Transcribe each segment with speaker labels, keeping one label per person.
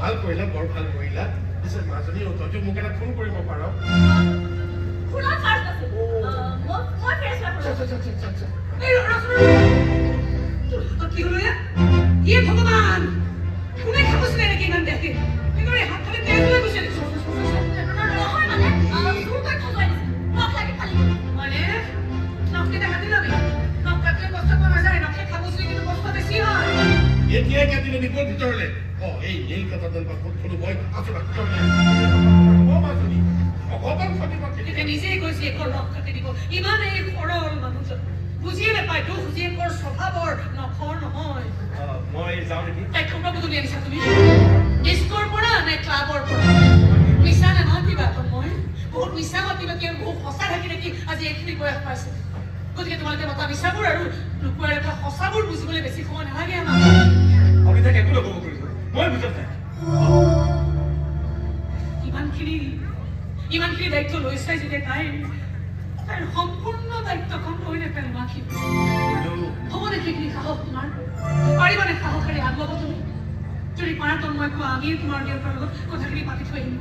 Speaker 1: ভাল কৰিলা বৰ ভাল কৰিলা পিছে মাজনী তইতো মোক এটা ফোন কৰিব পাৰ
Speaker 2: খুলা ফাৰ্ষ্ট আছে মই ফ্ৰেছ
Speaker 3: আচ্ছা এই ৰসুন কি হলো ये भगवान কোনে খাবছিলে নেকি ইমান দেখি একেবাৰে হাত খালি তেজ লৈ গৈছে
Speaker 2: নহয় মানে তোৰ তাত খোৱাই নখ লাগি খালি
Speaker 3: মানে নখকে দেখাতে যাবি নখ কাটলে কষ্ট কম যায় নখে খাবছিলে কিন্তু কষ্ট বেছি হয়
Speaker 1: এতিয়া কাটিলে নিপৰ ভিতৰলে এই নীল কাটাডাল বা ফুট ফুলো মই আছো ডাক্তৰ মাজনী ভগৱান ফটিমত
Speaker 3: তেতিয়া নিজেই কৈছে এখন নখ কাটি দিব ইমান এই সৰল মানুহজন বুজিয়ে নাপায় দুখ জীয়েকৰ স্বভাৱৰ নখৰ নহয়
Speaker 1: মই যাওঁ নেকি
Speaker 3: তাই খবৰ বদলি আনিছা তুমি ডিস্কৰ পৰা নে ক্লাবৰ পৰা মিছা নামাতিবা মই বহুত মিছা মাতিবা কি বহুত সঁচা থাকি নেকি আজি এইখিনি বয়স পাইছে গতিকে তোমালোকে মতা মিছাবোৰ আৰু লুকুৱাই ৰখা সঁচাবোৰ বুজিবলৈ বেছি সময় নালাগে আমাক
Speaker 1: আপুনি তাক একো নক'ব কৰিছো মই বুজা নাই
Speaker 3: ইমানখিনি দায়িত্ব লৈছে যেতিয়া তাইৰ সম্পূৰ্ণ দায়িত্বখন লৈ নেপেলাব কি হ'ব নে সেইখিনি সাহস তোমাৰ পাৰিবানে সাহসেৰে আগুৱাব তুমি যদি পাৰা তন্ময় কোৱা আমিয়ে তোমাৰ দেউতাৰ লগত কথাখিনি পাতি থৈ আহিম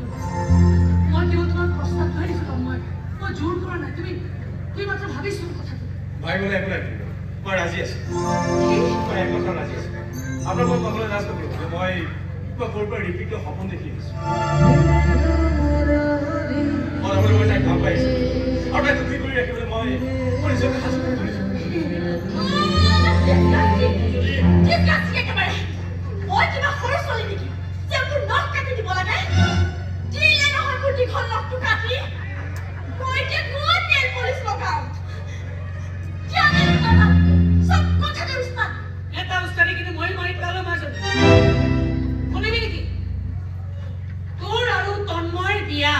Speaker 3: মই কেৱল তোমাক প্ৰস্তাৱ ধৰি দিছোঁ তন্ময় মই জোৰ কৰা নাই তুমি মাত্ৰ ভাবিছোঁ কথাটো
Speaker 1: ভাবিবলৈ একো নাই মই ৰাজি আছোঁ মই এক কথা ৰাজি আছোঁ আপোনাৰ মই ক'বলৈ লাজ নকৰোঁ মই সৰুৰ পৰা ৰিপিট সপোন দেখি আহিছোঁ মই তাইক ভাল পাইছোঁ আৰু তাইক সুখী কৰি ৰাখিবলৈ মই নিজকে সাজু কৰি তুলিছোঁ
Speaker 2: মই কিবা সৰু ছোৱালী নেকি যে মোৰ নখ কাটি দিব লাগে দিলে নহয় মোৰ দীঘল নখটো কাটি মই এতিয়া ক'ত নেল পলিচ লগাওঁ সব কথাতে উস্তাদ
Speaker 3: এটা উস্তাদি কিন্তু মই মাৰি পেলালো মাজত শুনিবি নেকি তোৰ আৰু তন্ময়ৰ বিয়া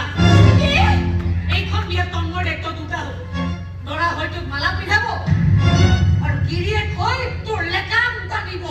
Speaker 3: এইখন বিয়া তন্ময়ৰ দায়িত্ব দুটা হ'ব দৰা হয়তো মালা পিন্ধাব আৰু গিৰিয়েক হৈ তোৰ লেকাম টানিব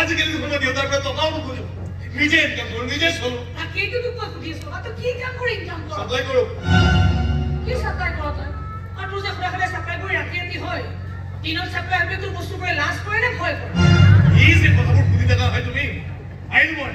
Speaker 1: আজিকালি দেখোন মই দেউতাৰ পৰা টকাও নোখোজো নিজে ইনকাম কৰোঁ নিজে চলোঁ
Speaker 3: তাকেইতো তোক মই সুধি আছোঁ তই কি কাম কৰি ইনকাম কৰ
Speaker 1: চাপ্লাই কৰোঁ
Speaker 3: কি চাপ্লাই কৰ তই আৰু তোৰ যে সদায় সদায় চাপ্লাই কৰি ৰাতি ৰাতি হয় দিনত চাপ্লাই হ'লে তোৰ বস্তুবোৰে লাজ কৰে নে ভয় কৰে
Speaker 1: এই যে কথাবোৰ সুধি থকা হয় তুমি আহিলোঁ মই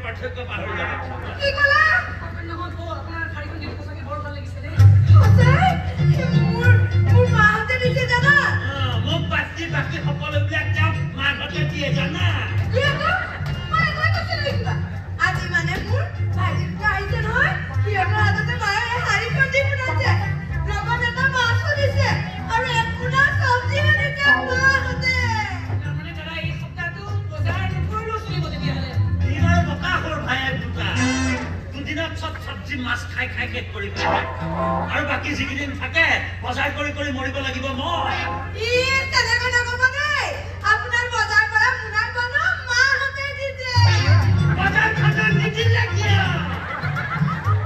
Speaker 1: পাৰ্থক্য পাহৰি যাব
Speaker 2: কি কলা
Speaker 3: নহয় বৌ আপোনাৰ শাড়ীখন দেখি সঁচাকে বৰ ভাল লাগিছে দেই
Speaker 2: মোৰ মাহঁতে দিছে জানা
Speaker 1: মোক বাকি সকলোবিলাক যাওক মাহঁতে দিয়ে জানা
Speaker 2: আজি মানে মোৰ ভাইটিটো আহিছে নহয় সিহঁতৰ হাততে মায়ে শাড়ীখন দি পঠাইছে লগত এটা মাছো দিছে আৰু এপোনা চব্জিও দিছে মাহঁতে
Speaker 3: মানে দাদা এই সপ্তাহটো বজাৰ নকৰিলেও চলিব তেতিয়াহ'লে
Speaker 1: দিনৰ বতাহৰ ভায়ে দুটা দুদিনত চব্জি মাছ খাই খাই শেষ কৰিব আৰু বাকী যিকেইদিন থাকে বজাৰ কৰি কৰি মৰিব লাগিব মই
Speaker 2: তেনেকৈ নক'ব দেই আপোনাৰ বজাৰ কৰা মোনাৰ বনো মাহঁতে দিছে
Speaker 1: বজাৰ খাজাৰ নিদিলে কিয়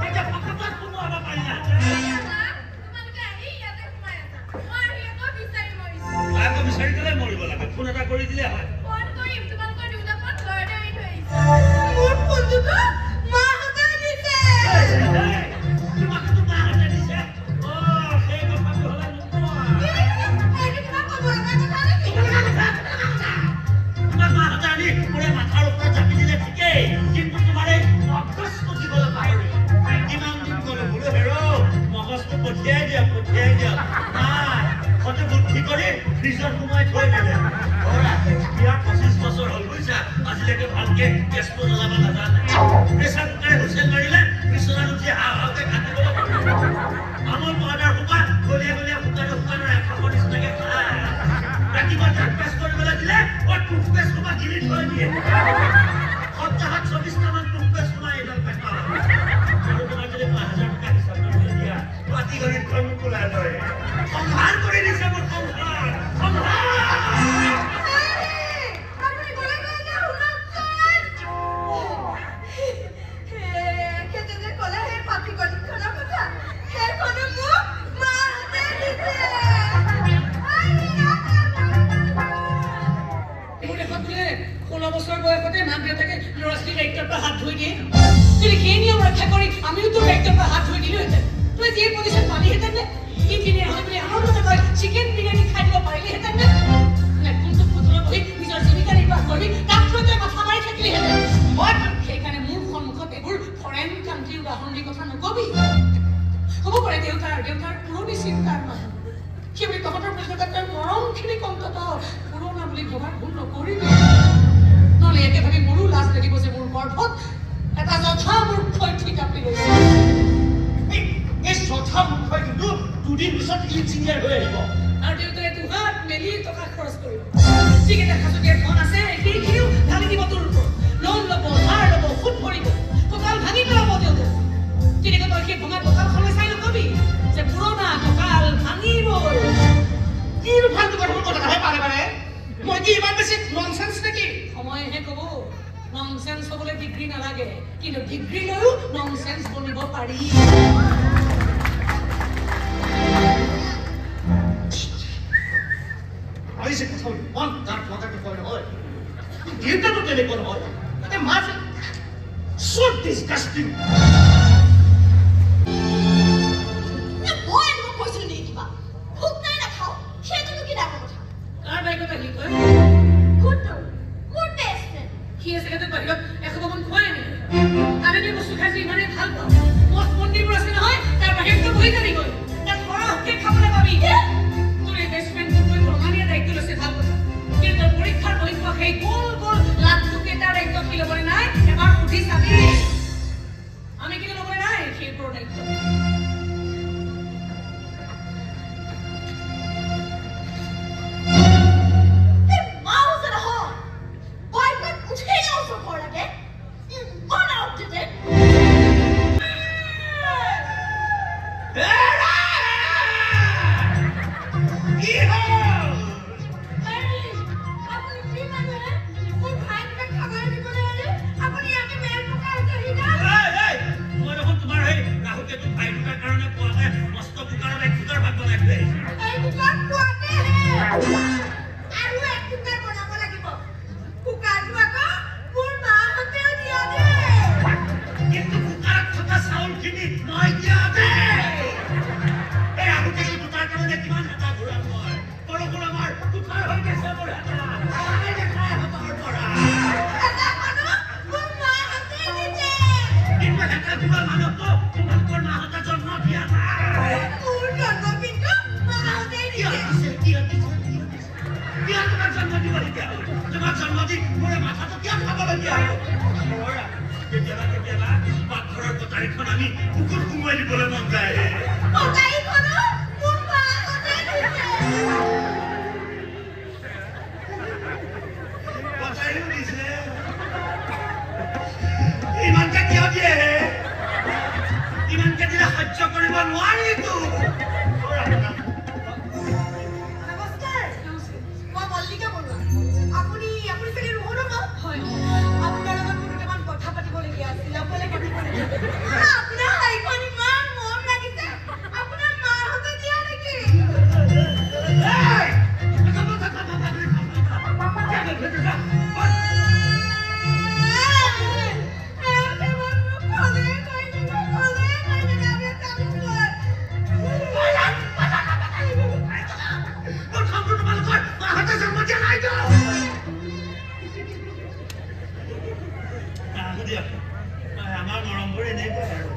Speaker 1: এতিয়া ফকটত সোমোৱাব পাৰিলা
Speaker 2: তোমালোকে আহি ইয়াতে সোমাই আছা মই সিহঁতক বিচাৰি মৰিছো
Speaker 1: আকৌ বিচাৰি গ'লে মৰিব লাগে ফোন এটা কৰি দিলে হয়
Speaker 2: ফোন কৰিম তোমালোকৰ দেউতাক ঘৰতে এৰি থৈ আহিছে মোৰ ফোনটোতো মাহঁতে দিছে
Speaker 1: তোমাকতো মাহঁতে দিছে সেই কথাটো হ'লে নোপোৱা
Speaker 2: এইটো কিবা ক'ব লগা কথা নেকি
Speaker 1: তোমাক মাহঁতে আনি মোৰে মাথাৰ ওপৰত জাপি দিলে ঠিকেই কিন্তু তোমাৰ এই মগজটো দিবলৈ পাহৰি কিমান দিন গ'লো বোলো হেৰ' মগজটো পঠিয়াই দিয়া নাই সতে বুদ্ধি কৰি ফ্ৰিজত সোমাই থৈ দিলে বিয়াৰ 25 বছৰ হ'ল বুজিছা আজিলৈকে ভালকে গেছটো জ্বলাব নাজানে প্ৰেছাৰ কুকাৰে হুইচেল মাৰিলে বিচনাত উঠি হাওহাওকে কাটিবলৈ আমুল পাউডাৰ সোপা গলিয়ে শুকানৰ এখাপৰ নিচিনাকে খায় ৰাতিপুৱা টুথপেষ্ট কৰিবলৈ দিলে টুথপেষ্ট সোপা গিলি থৈ দিয়ে সপ্তাহত 24টামান টুথপেষ্ট সোমাই এইডাল পেটা আৰু তোমাক যদি 5000 টকা হিচাপ কৰি দিয়া ৰাতি ঘড়ীত ঘৰ নোকোলাই লয় সংহাৰ কৰি দিছে মোৰ সংহাৰ
Speaker 2: আপুনি গ'লে গৈ যে শুনকচোন খেতে যে ক'লে সেই পাপি গলিখনৰ কথা সেইখনো মোক মাহঁতে দিছে
Speaker 3: মোৰ দেশত বোলে 16 বছৰ বয়সতে মাক দেউতাকে ল'ৰা ছোৱালীৰ দায়িত্বৰ পৰা হাত ধুই দিয়ে যদি সেই নিয়ম ৰক্ষা কৰি আমিও তোৰ দায়িত্বৰ পৰা হাত ধুই দিলোহেঁতেন তই যিয়ে পজিশ্যন পালিহেঁতেন নে ইঞ্জিনিয়াৰ হৈ বুলি আনন্দতে তই চিকেন বিৰিয়ানী খাই দিব পাৰিলিহেঁতেন নে কোনটোত পুতলত বহি নিজৰ জীৱিকা নিৰ্বাহ কৰিবি তাক লৈ তই মাথা মাৰি থাকিলিহেঁতেন সেইকাৰণে মোৰ সন্মুখত এইবোৰ ফৰেইন কাণ্ট্ৰিৰ উদাহৰণ দি কথা নকবি হ'ব পাৰে দেউতাৰ পুৰণি চিন্তাৰ মানুহ সেই বুলি তহঁতৰ পুস্তকত তেওঁৰ মৰমখিনি অন্তত পুৰণা বুলি ভবাৰ ভুল নকৰিবি নহ'লে একে ভাবি মোৰো লাজ লাগিব যে মোৰ গৰ্ভত এটা যথা মূৰ্খই ঠিকাপি লৈছে
Speaker 1: এই চথা মুখই কিন্তু দুদিন পিছত ইঞ্জিনিয়াৰ হৈ আহিব
Speaker 3: আৰু দেউতাই দুহাত মেলি টকা খৰচ কৰিব যিকেইটা সাঁচতীয়া ধন আছে সেইখিনিও ঢালি দিব তোৰ ওপৰত লোন ল'ব ধাৰ ল'ব সুদ ভৰিব কঁকাল ভাঙি পেলাব দেউতাই তেনেকৈ তই সেই ভঙা কঁকালখনলৈ চাই নকবি যে পুৰণা কঁকাল ভাঙিবই
Speaker 1: কি ফাল্টু কথাবোৰ কথা কাহে পাৰে মই কি ইমান বেছি ননচেন্স নেকি
Speaker 3: সময়হে ক'ব ননচেন্স হ'বলৈ ডিগ্ৰী নালাগে কিন্তু ডিগ্ৰী লৈও ননচেন্স বনিব পাৰি
Speaker 1: I said, one that water for the oil. You don't get it for oil. The matter so disgusting.
Speaker 2: মই মোক কৈছিলো নেকি কিবা ভোক নাই নাখাওঁ সেইটোনো কি ডাঙৰ কথা
Speaker 3: কাৰ বাই কথা কি কয়
Speaker 2: কোনটো মোৰ বেষ্ট ফ্ৰেণ্ড
Speaker 3: সি আছে কিন্তু বাহিৰত এসোপামান খুৱাই নেকি আমি যে বস্তু খাইছো ইমানেই ভাল পাওঁ মঠ মন্দিৰবোৰ আছে নহয় তাৰ বাহিৰতো বহি যাবি গৈ তাত সৰহকৈ খাবলৈ পাবি তোৰ এই বেষ্ট ফ্ৰেণ্ড তোৰ প্ৰমাণীয় দায়িত্ব লৈছে ভাল কথা কিন্তু তোৰ পৰীক্ষাৰ বহি পোৱা সেই গোল গোল লাখটোকেইটাৰ দায়িত্ব কি ল'বলৈ নাই এবাৰ সুধি চাবি আমি কিন্তু ল'বলৈ নাই সেইবোৰৰ দায়িত্ব
Speaker 2: Get out! আৰু এক টুকুৰা বনাব লাগিব কুকাৰটো আকৌ মোৰ মাহঁতেও দিয়া দেই
Speaker 1: কিন্তু কুকাৰত থকা চাউলখিনি মই দিয়া দেই এই আগতে কুকাৰ কাৰণে কিমান হেতা ঘূৰাম মই বৰষুণ আমাৰ কুকাৰ হৈ গৈছে মোৰ হেতা দেখাই হতৰ পৰা
Speaker 2: এটা মানুহ মোৰ মাহঁতে দিছে
Speaker 1: কিন্তু হেতা ঘূৰা মানুহটো তোমালোকৰ মাহঁতে জন্ম দিয়া নাই
Speaker 2: মোৰ জন্ম কিন্তু মাহঁতে দিছে
Speaker 1: কিয় তোমাক জন্ম দিবলগীয়া হ'ল তোমাক জন্ম দি মোৰে মাথাটো কিয় খাবলগীয়া হ'ল কেতিয়াবা কেতিয়াবা পাকঘৰৰ কটাৰীখন আমি কুকুৰ সোমোৱাই দিবলৈ মন যায়
Speaker 2: কটাৰীখনো মোৰ মাহঁতে দিছে
Speaker 1: কটাৰীও দিছে ইমানকে কিয় দিয়ে ইমানকে দিলে সহ্য কৰিব নোৱাৰিতো
Speaker 2: নমস্কাৰ মই মল্লিকা বৰুৱা আপুনি চাগে ৰোহন ন
Speaker 3: হয়
Speaker 2: আপোনাৰ লগত মোৰ দুটামান কথা পাতিবলগীয়া আছিল অকলে পাতিবলগীয়া আপোনাৰ শাৰীখন ইমান মৰম লাগিছে আপোনাৰ মাহঁতে দিয়া নেকি
Speaker 1: আমাৰ মৰমবোৰ এনেকুৱাই আৰু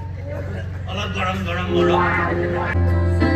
Speaker 1: অলপ গৰম গৰম মৰম